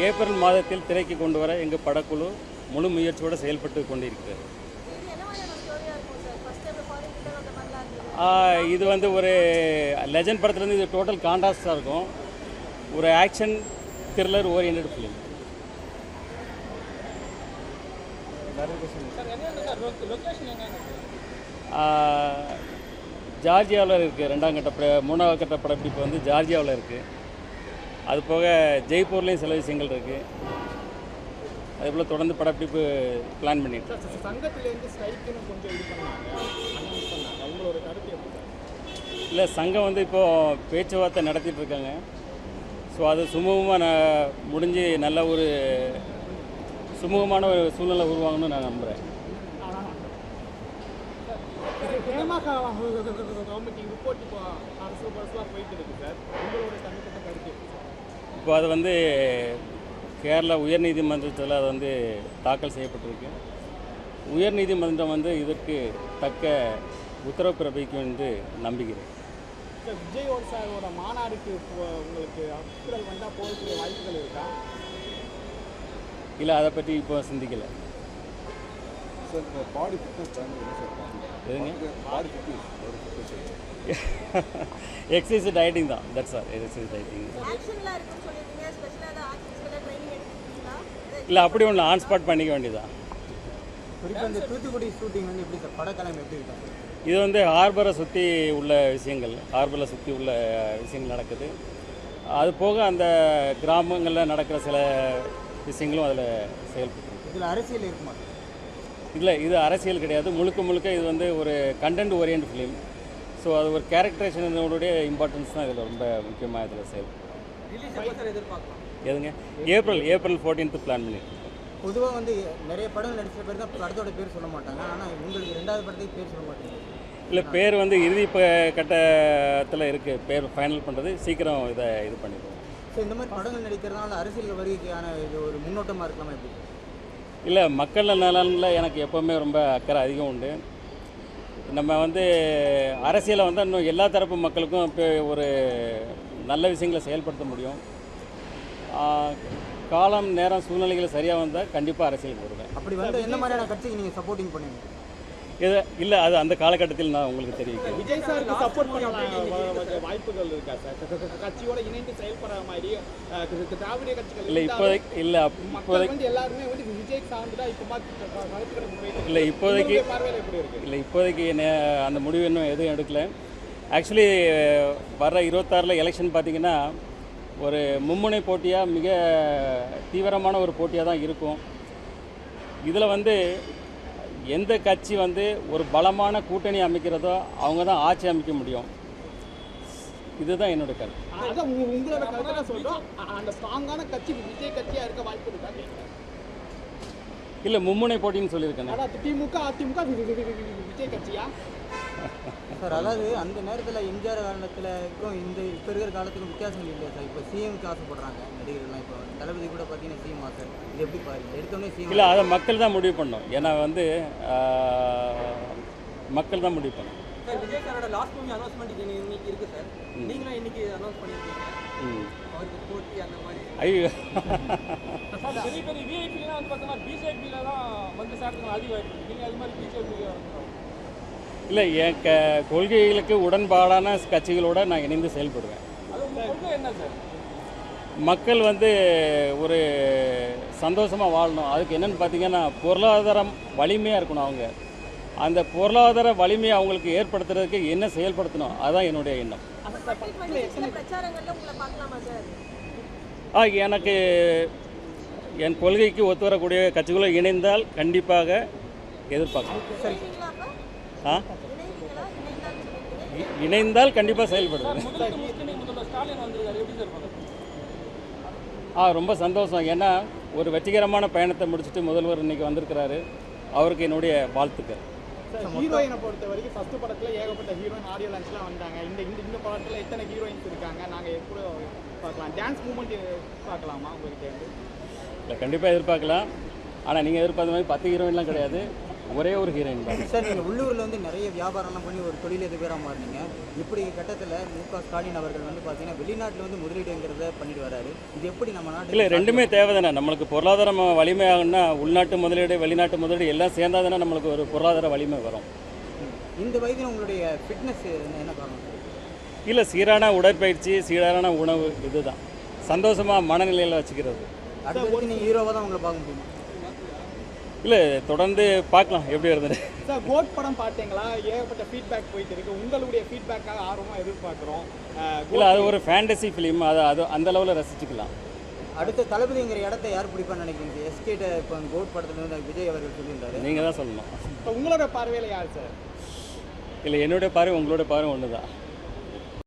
April மாதத்தில் திரைக்கு கொண்டு வர எங்கள் படக்குழு முழு முயற்சியோடு செயல்பட்டு கொண்டிருக்கிறது. இது வந்து ஒரு லெஜண்ட் படத்துலேருந்து இது டோட்டல் கான்ட்ராஸ்டாக இருக்கும். ஒரு ஆக்ஷன் த்ரில்லர் ஓரியன்ட் ஃபிலிம். ஜார்ஜியாவில் இருக்குது. 2ஆம் கட்ட 3ஆவது கட்ட படப்பிடிப்பு வந்து ஜார்ஜியாவில் இருக்குது. அது போக ஜெய்ப்பூர்லேயும் சில விஷயங்கள் இருக்குது. அதேபோல் தொடர்ந்து படப்பிடிப்பு பிளான் பண்ணிட்டு இல்லை, சங்கம் வந்து இப்போது பேச்சுவார்த்தை நடத்திட்டு இருக்காங்க. ஸோ அது சுமூகமாக முடிஞ்சு நல்ல ஒரு சுமூகமான ஒரு சூழ்நிலை உருவாகணும்னு நான் நம்புகிறேன். இப்போ அது வந்து கேரளா உயர்நீதிமன்றத்தில் அது வந்து தாக்கல் செய்யப்பட்டிருக்கு. உயர்நீதிமன்றம் வந்து இதற்கு தக்க உத்தரவு பிறப்பிக்கும் என்று நம்புகிறேன். விஜய் சாரோட மாநாடுக்கு உங்களுக்கு அப்புறம் வந்தால் போகக்கூடிய வாய்ப்புகள் இருக்கா? இல்லை, அதை பற்றி இப்போ சிந்திக்கலை. சார் இப்போ பாடி ஃபிட்னஸ் சேனல் என்ன சார் எதுங்க? பாடி ஃபிட்னஸ் எக்ஸசைஸ் டயட்டிங் தான். That's all. Exercise dieting. இல்லை, அப்படி ஒன்று ஆன் ஸ்பாட் பண்ணிக்க வேண்டியதான். குறிப்பாக இந்த தூத்துக்குடி ஷூட்டிங் வந்து எப்படி சார், படக்கிழமை எப்படி இருக்கும்? இது வந்து ஹார்பரை சுற்றி உள்ள விஷயங்கள், ஹார்பரில் சுற்றி உள்ள விஷயங்கள் நடக்குது. அது போக அந்த கிராமங்களில் நடக்கிற சில விஷயங்களும் அதில் செயல்பட்டு. இதில் அரசியல் இருக்குமா? இல்லை, இது அரசியல் கிடையாது. முழுக்க முழுக்க இது வந்து ஒரு கண்டென்ட் ஓரியன்ட் ஃபிலிம். ஸோ அது ஒரு கேரக்டரைசேஷனுடைய இம்பார்ட்டன்ஸ் தான் இதில் ரொம்ப முக்கியமாக இதில் செயல்படும். எதுங்க? ஏப்ரல் 14th பிளான் பண்ணியிருக்கோம். பொதுவாக வந்து நிறைய படங்கள் நடித்த பேர் தான் படத்தோட பேர் சொல்ல மாட்டாங்க. ஆனால் உங்களுக்கு 2வது படத்துக்கு பேர் சொல்ல மாட்டாங்க. இல்லை, பேர் வந்து இறுதி கட்டத்தில் இருக்குது. பேர் ஃபைனல் பண்ணுறது சீக்கிரம் இதை இது பண்ணிடுவோம். ஸோ இந்த மாதிரி படங்கள் நடிக்கிறதுனால அரசியல் வருகைக்கான இது ஒரு முன்னோட்டமாக இருக்கலாமா எப்படி? இல்லை, மக்கள் நலனில் எனக்கு எப்போவுமே ரொம்ப அக்கறை அதிகம் உண்டு. நம்ம வந்து அரசியலை வந்து இன்னும் எல்லா தரப்பு மக்களுக்கும் இப்போ ஒரு நல்ல விஷயங்களை செயல்படுத்த முடியும். காலம் நேரம் சூழ்நிலைகள் சரியாக வந்தால் கண்டிப்பாக அரசியலுக்கு வருவேன். அப்படி வந்து என்ன மாதிரியான கட்சிக்கு நீங்கள் சப்போர்ட்டிங் பண்ணுவீங்க? இல்லை, அது அந்த காலகட்டத்தில் நான் உங்களுக்கு தெரிவிக்கிறேன். விஜய் சாருக்கு சப்போர்ட் பண்ண வாய்ப்புகள் இருக்கா சார்? கட்சியோட இணைந்து செயல்படுற மாதிரி திராவிட கட்சிகள் இல்லை, இப்போதைக்கு இல்லை. இப்போதைக்கு எல்லாருமே வந்து விஜய் சார்ந்து தான் இப்போ இல்லை, இப்போதைக்கு பார்வையில் எப்படி இருக்கு? இல்லை, இப்போதைக்கு அந்த முடிவு இன்னும் எதுவும் எடுக்கல. ஆக்சுவலி வர்ற 26 எலெக்ஷன் பார்த்திங்கன்னா ஒரு மும்முனை போட்டியாக மிக தீவிரமான ஒரு போட்டியாக தான் இருக்கும். இதில் வந்து எந்த கட்சி வந்து ஒரு பலமான கூட்டணி அமைக்கிறதோ அவங்க தான் ஆட்சி அமைக்க முடியும். இதுதான் என்னோட கருத்து. அதான் உங்களோட கருத்தை சொல்கிறோம். அந்த ஸ்ட்ராங்கான கட்சி விஜய் கட்சியாக இருக்க வாய்ப்பு இருக்கா? இல்லை, மும்முனை போட்டின்னு சொல்லியிருக்கேன். திமுக அதிமுக விஜய் கட்சியா சார்? அதாவது அந்த நேரத்தில் எம்ஜிஆர் காலத்துக்கும் இந்த இப்போ இருக்கிற காலத்துக்கும் வித்தியாசங்கள் இல்லையா சார்? இப்போ சிஎம்க்கு ஆசைப்படுறாங்க நடிகர்கள்லாம். இப்போ தளபதி கூட பார்த்தீங்கன்னா சிஎம் ஆசை. இது எப்படி பாருங்க, எடுத்தோடனே சிஎம் இல்லை, அதை மக்கள் தான் முடிவு பண்ணணும். ஏன்னா வந்து மக்கள் தான் முடிவு பண்ணணும். சார், விஜய் சாரோட லாஸ்ட் மூவி அனௌன்ஸ்மெண்ட் இன்னைக்கு இருக்குது சார். நீங்களும் இன்னைக்கு அனௌன்ஸ் பண்ணியிருக்கீங்க அவருக்கு போட்டி அந்த மாதிரி. ஐயோ, பெரிய பெரிய விஐபிலாம் வந்து பார்த்தோம்னா பிஜேபியிலலாம் வந்து சேர்த்து அதிக வாய்ப்பு. நீங்கள் அது மாதிரி பிஜேபி இல்லை, என் கொள்கைகளுக்கு உடன்பாடான கட்சிகளோடு நான் இணைந்து செயல்படுவேன். அது உங்கள் கொள்கை என்ன சார்? மக்கள் வந்து ஒரு சந்தோஷமாக வாழணும். அதுக்கு என்னென்னு பார்த்தீங்கன்னா பொருளாதாரம் வலிமையாக இருக்கணும். அவங்க அந்த பொருளாதார வலிமையை அவங்களுக்கு ஏற்படுத்துறதுக்கு என்ன செயல்படுத்தணும், அதுதான் என்னுடைய எண்ணம். எனக்கு என் கொள்கைக்கு ஒத்து வரக்கூடிய கட்சிகளோடு இணைந்தால் கண்டிப்பாக எதிர்பார்க்கலாம். இணைந்தால் கண்டிப்பாக செயல்படுவேன். ரொம்ப சந்தோஷம். ஏன்னா ஒரு வெற்றிகரமான பயணத்தை முடிச்சுட்டு முதல்வர் இன்னைக்கு வந்திருக்கிறாரு. அவருக்கு என்னுடைய வாழ்த்துக்கள். ஹீரோயினை பொறுத்த வரைக்கும் ஃபர்ஸ்ட் படத்தில் ஏகப்பட்ட ஹீரோயின் ஆடியோ லான்ச்லாம் வந்தாங்க. இந்த படத்தில் எத்தனை ஹீரோயின்ஸ் இருக்காங்க? நாங்கள் எப்படி பார்க்கலாம்? டான்ஸ் மூமெண்ட் பார்க்கலாமா உங்களுக்கு? இல்லை, கண்டிப்பாக எதிர்பார்க்கலாம். ஆனால் நீங்கள் எதிர்பார்த்த மாதிரி 10 ஹீரோயின்லாம் கிடையாது. ஒரே ஒரு ஹீரோயின் தான். சார் நீங்கள் உள்ளூரில் வந்து நிறைய வியாபாரம்லாம் பண்ணி ஒரு தொழிலதிபராக மாறினீங்க. இப்படி கட்டத்தில் மு.க. ஸ்டாலின் அவர்கள் வந்து பார்த்தீங்கன்னா வெளிநாட்டில் வந்து முதலீடுங்கிறத பண்ணிட்டு வராரு. இது எப்படி நம்ம நாட்டில் இல்லை, ரெண்டுமே தேவை தானே. நம்மளுக்கு பொருளாதாரம் வலிமையாகணும்னா உள்நாட்டு முதலீடு வெளிநாட்டு முதலீடு எல்லாம் சேர்ந்தா தானே நம்மளுக்கு ஒரு பொருளாதார வலிமை வரும். இந்த வயதில் உங்களுடைய ஃபிட்னஸ் என்ன காரணம் சார்? இல்லை, சீரான உடற்பயிற்சி, சீரான உணவு, இதுதான் சந்தோஷமாக மனநிலையில் வச்சுக்கிறது. அடுத்து நீங்கள் ஹீரோவாக தான் உங்களை பார்க்க முடியும். இல்லை, தொடர்ந்து பார்க்கலாம் எப்படி வருதுன்னு. சார் கோட் படம் பார்த்தீங்களா? ஏகப்பட்ட ஃபீட்பேக் போயிட்டு இருக்கு. உங்களுடைய ஃபீட்பேக்காக ஆர்வமாக எதிர்பார்க்குறோம். இல்லை, அது ஒரு ஃபேண்டசி ஃபிலிம், அது அந்த அளவில் ரசிச்சுக்கலாம். அடுத்த தளபதிங்கிற இடத்த யார் பிடிப்பான்னு நினைக்கிறீங்க? எஸ்கேட்ட இப்போ கோட் படத்துல வந்து விஜய் அவர்கள் சொல்லியிருந்தாரு. நீங்கள் தான் சொல்லணும். இப்போ உங்களோட பார்வையில் யார் சார்? இல்லை, என்னுடைய பார்வை உங்களோட பார்வை ஒன்று தான்.